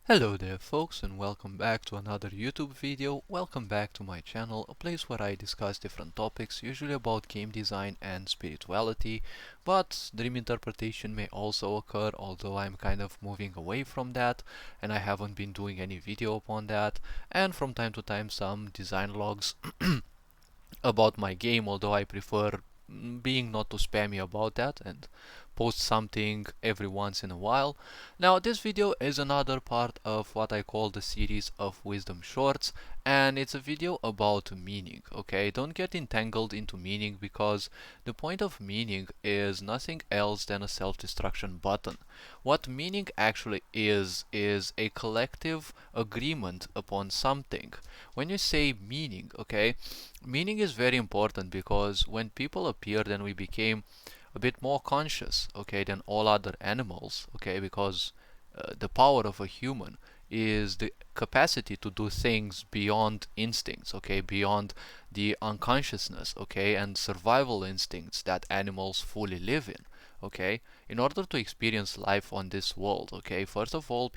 Hello there folks, and welcome back to another YouTube video. Welcome back to my channel, a place where I discuss different topics, usually about game design and spirituality, but dream interpretation may also occur, although I'm kind of moving away from that and I haven't been doing any video upon that, and from time to time some design logs about my game, although I prefer being not too spammy about that and post something every once in a while. Now this video is another part of what I call the series of wisdom shorts, and it's a video about meaning. Okay, don't get entangled into meaning, because the point of meaning is nothing else than a self-destruction button. What meaning actually is a collective agreement upon something. When you say meaning, okay, meaning is very important, because when people appear, then we became a bit more conscious, okay, than all other animals, okay, because the power of a human is the capacity to do things beyond instincts, okay, beyond the unconsciousness, okay, and survival instincts that animals fully live in, okay. In order to experience life on this world, okay, first of all,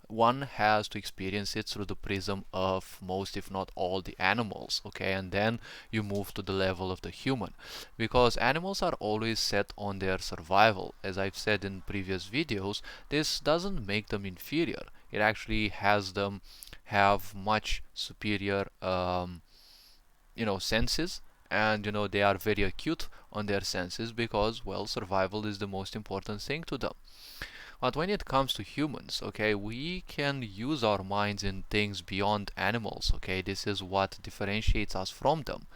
one has to experience it through the prism of most, if not all, the animals, okay, and then you move to the level of the human, because animals are always set on their survival. As I've said in previous videos, this doesn't make them inferior. It actually has them have much superior senses, and they are very acute on their senses, because, well, survival is the most important thing to them. But when it comes to humans, okay, we can use our minds in things beyond animals, okay? This is what differentiates us from them.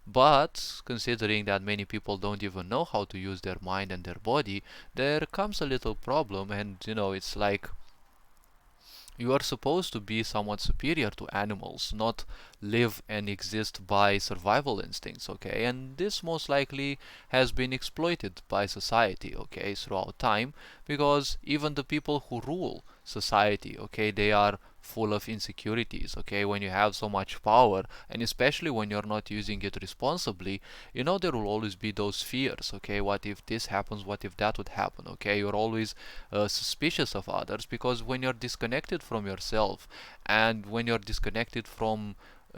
But considering that many people don't even know how to use their mind and their body, there comes a little problem, and it's like you are supposed to be somewhat superior to animals, not live and exist by survival instincts, okay? And this most likely has been exploited by society, okay, throughout time, because even the people who rule society, okay, they are full of insecurities, okay? When you have so much power, and especially when you're not using it responsibly, there will always be those fears, okay? What if this happens? What if that would happen, okay? You're always suspicious of others, because when you're disconnected from yourself, and when you're disconnected from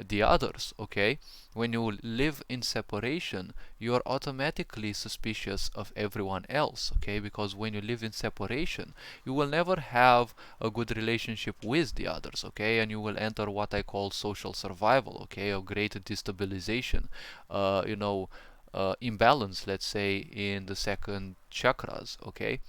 the others, okay, when you live in separation, you're automatically suspicious of everyone else, okay, because when you live in separation, you will never have a good relationship with the others, okay, and you will enter what I call social survival, okay, a great destabilization, imbalance, let's say, in the second chakras, okay.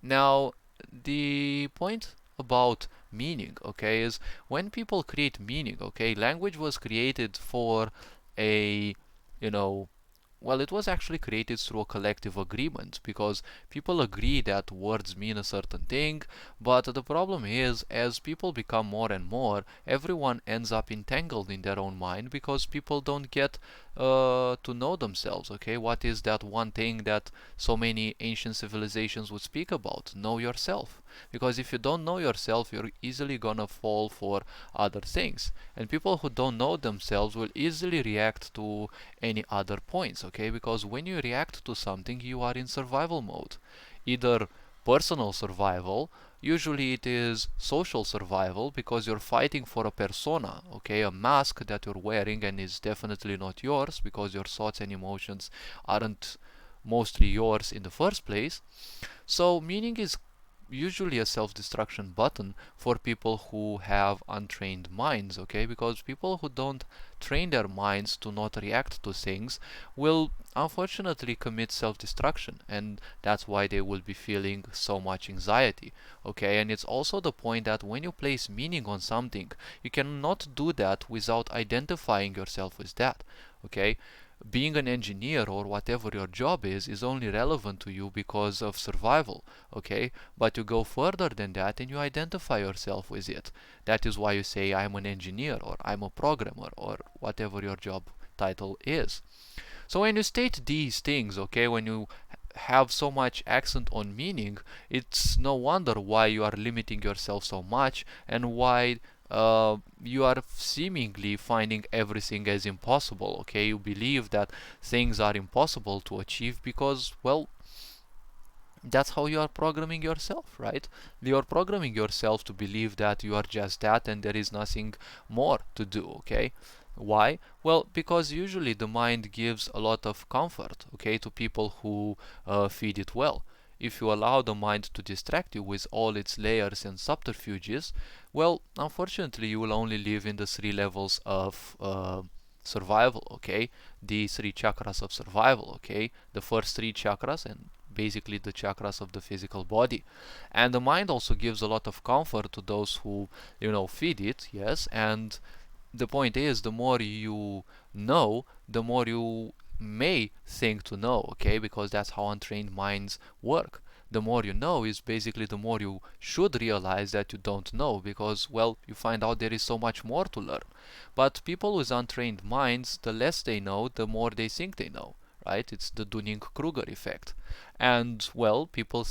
Now, the point about meaning, okay, is when people create meaning, okay, language was created for a, you know, well, it was actually created through a collective agreement, because people agree that words mean a certain thing, but the problem is, as people become more and more, everyone ends up entangled in their own mind, because people don't get to know themselves, okay? What is that one thing that so many ancient civilizations would speak about? Know yourself. Because if you don't know yourself, you're easily gonna fall for other things. And people who don't know themselves will easily react to any other points, okay? Because when you react to something, you are in survival mode. Either personal survival, usually it is social survival, because you're fighting for a persona, okay, a mask that you're wearing, and is definitely not yours, because your thoughts and emotions aren't mostly yours in the first place. So meaning is usually a self-destruction button for people who have untrained minds, okay, because people who don't train their minds to not react to things will unfortunately commit self-destruction, and that's why they will be feeling so much anxiety, okay. And it's also the point that when you place meaning on something, you cannot do that without identifying yourself with that, okay. Being an engineer, or whatever your job is only relevant to you because of survival, okay? But you go further than that and you identify yourself with it. That is why you say, I'm an engineer, or I'm a programmer, or whatever your job title is. So when you state these things, okay, when you have so much accent on meaning, it's no wonder why you are limiting yourself so much, and why you are seemingly finding everything as impossible, okay. You believe that things are impossible to achieve because, well, That's how you are programming yourself, right? You're programming yourself to believe that you are just that and there is nothing more to do, okay? Why? Well, because usually the mind gives a lot of comfort, okay, to people who feed it well. If you allow the mind to distract you with all its layers and subterfuges, well, unfortunately, you will only live in the three levels of survival, okay? The three chakras of survival, okay? The first three chakras and basically the chakras of the physical body. And the mind also gives a lot of comfort to those who, feed it, yes. And the point is, the more you know, the more you may think to know, okay? Because that's how untrained minds work. The more you know is basically the more you should realize that you don't know, because, well, you find out there is so much more to learn. But people with untrained minds, the less they know, the more they think they know, right? It's the Dunning-Kruger effect. And, well, people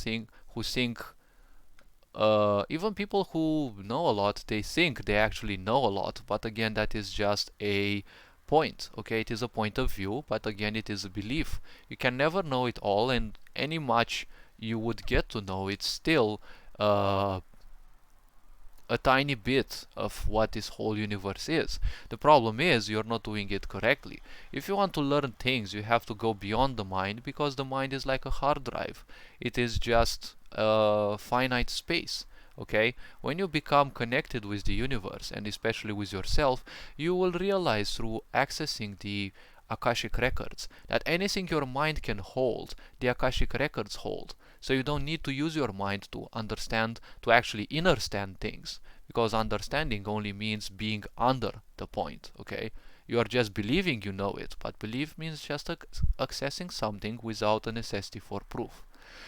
who think even people who know a lot, they think they actually know a lot, but again, that is just a point, okay? It is a point of view, but again, it is a belief. You can never know it all, and any much you would get to know, it's still uh, a tiny bit of what this whole universe is. The problem is you're not doing it correctly. If you want to learn things, you have to go beyond the mind, because the mind is like a hard drive. It is just a finite space. Okay? When you become connected with the universe, and especially with yourself, you will realize through accessing the Akashic records that anything your mind can hold, the Akashic records hold. So you don't need to use your mind to understand, to actually understand things, because understanding only means being under the point, okay? You are just believing you know it, but belief means just accessing something without a necessity for proof.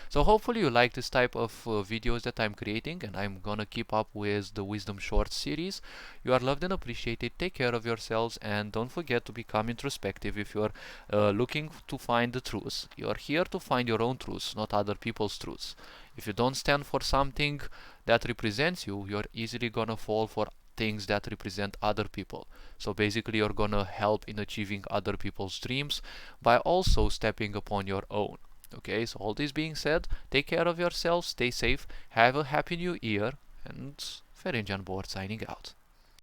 So hopefully you like this type of videos that I'm creating, and I'm gonna keep up with the Wisdom Shorts series. You are loved and appreciated. Take care of yourselves, and don't forget to become introspective if you are looking to find the truth. You are here to find your own truth, not other people's truths. If you don't stand for something that represents you, you're easily gonna fall for things that represent other people. So basically you're gonna help in achieving other people's dreams by also stepping upon your own. Okay, so all this being said, take care of yourselves, stay safe, have a happy new year, and Ferenc on board signing out.